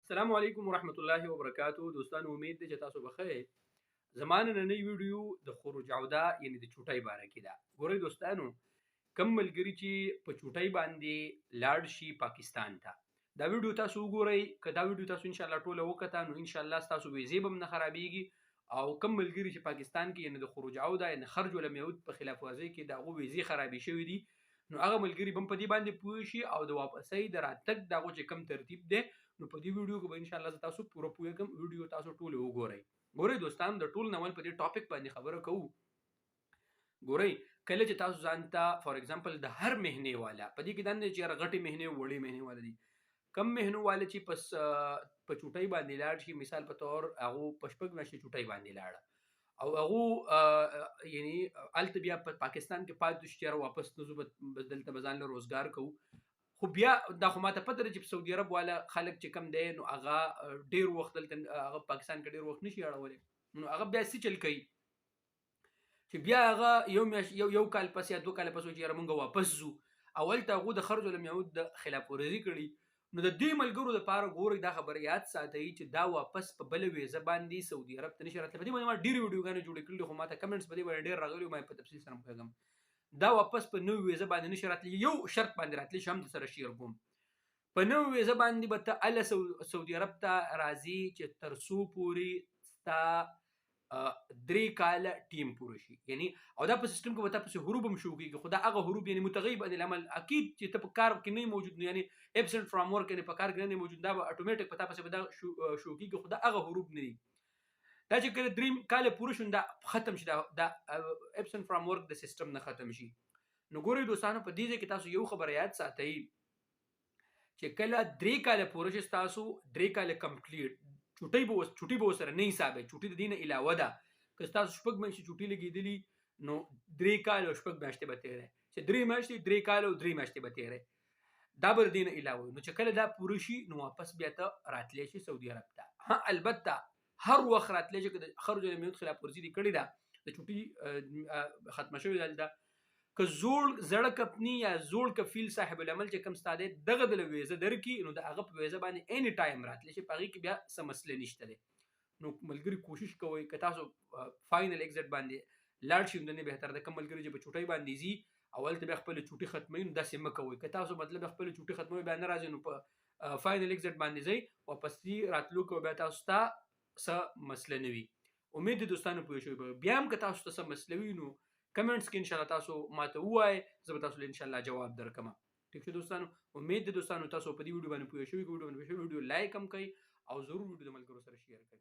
السلام علیکم ورحمت الله وبرکاتو. دوستانو امید ده چې تاسو بخیر. زمانه نننۍ ویډیو د خروج عوده یعنی د چوټۍ باره کې ده. ګورئ دوستانو، کم ملګري چې په چوټۍ باندې لاړ شي پاکستان ته، دا ویډیو تاسو وګورئ. که دا ویډیو تاسو ان شاء الله ټوله وکړه نو ان شاء الله تاسو ویزې به هم نه خرابېږي، او کم ملګري چې پاکستان کې یعنی د خروج عوده یعنی خرج ولم یعود په خلاف ورزۍ کې د هغو ویزې خرابې شوي دي، نو هغه ملګري به هم په دې باندې پوه شي او د واپسۍ د راتګ د هغو چې کم ترتیب دی نو په دې ویډیو کې به ان شاء الله زه تاسو پوره پوهه کوم. ویډیو تاسو ټول وګورئ. ګورئ دوستان، د ټول نول په دې ټاپک باندې خبره کوو. ګورئ، کله چې تاسو ځان ته فار ایگزامپل د هر مهنې والا په دې کې دنه چې غټي مهنې وړي مهنې والا دي، کم مهنو والا چې پس په چوټۍ باندې لاړ شي، مثال په تور هغه پشپک نشي چوټۍ باندې لاړ او هغه یعنی الته بیا په پاکستان کې پاتې شي واپس نزو بدلته بزان له روزګار کوو، خو بیا دا خو ماته پته ده چې په سعودي عرب والا خلک چې کم دی نو هغه ډیر وخت دلته هغه پاکستان کې ډیر وخت نشي اړولی، نو هغه بیا څه چل کوي چې بیا هغه یو کال پس یا 2 کال پس چې موږ واپس ځو، اول ته هغه د خرج ولم یعود د خلاف ورزي کړي. نو د دې ملګرو لپاره ګوري دا خبر یاد ساتئ چې دا واپس په بل ویزه باندې سعودي عرب ته نشي راتلی. په دې باندې ما ډیر ویډیوګانې جوړې کړې، خو ماته کمنټس په دې باندې ډیر راغلي، ما په تفصیل سره وکړم. دا واپس په نو ویزه باندې نشي راتلی، یو شرط باندې راتلی شم د سره شیر کوم په نو ویزه باندې به ته ال سعودي عرب ته راځي چې تر څو پوری ستا 3 کاله ټیم پوره شي، یعنی او دا په سیستم کې به تاسو حروف هم شو کیږي، خو دا هغه حروف یعنی متغیب عن العمل اکید چې ته په کار کې نه موجود، یعنی ابسنت فرام ورک یعنی په کار کې نه موجود، دا به اتوماتیک په تاسو به دا شو کیږي، خو دا هغه حروف نه دي. دا چې کله 3 کاله پوره شون دا ختم شي، دا ابسنت فرام ورک د سیستم نه ختم شي. نو ګورئ دوستانو، په دې کې تاسو یو خبر یاد ساتئ چې کله 3 کاله پوره شي تاسو 3 کاله کمپلیټ چوټي به سره نه حسابه، چوټي د دینه علاوه ده. که تاسو شپږ میاشتې چوټي لګېدلی نو 3 کال او شپږ میاشتې به تیرې، چې 3 میاشتې 3 کال او 3 میاشتې به تیرې، دا به د دینه علاوه. نو چې کله دا پوره شي نو واپس بیا ته راتلی شي سعودي عرب ته. ها البته هر وخت راتلی شي که د خرج المیعود خلاف ورزي دي کړې ده، د چوټي ختمه شوې ده، که زړه کپنی یا زوړ کفیل صاحب العمل چې کم ستاده دغه د ویزه درکې نو د هغه په ویزه باندې اني ټایم راتلی شي، پغې کې بیا څه مسله نشته ده. نو ملګری کوشش کوئ که تاسو فاینل ایگزیټ باندې لاړ شئ نو بهتر ده. کوم ملګری چې په چوټۍ باندې زی اول ته خپل چوټي ختموي نو داسې مه کوئ. که تاسو مطلب خپل چوټي ختموي بیا نه راځي نو په فاینل ایگزیټ باندې ځئ، واپس راتلو کوو بیا تاسو ته څه مسله نه وي. امید دي دوستانو پوه شوي. بیا هم که تاسو ته څه مسله وي نو کمنټس کې ان شاء الله تاسو ماته ووایئ، زه به تاسو له ان شاء الله جواب درکم. ٹھیک شو دوستانو، امید دي دوستانو تاسو په دې ویډیو باندې پوه شوي. ویډیو لایک هم کړئ او ضرور ویډیو د ملګرو سره شیر کړئ.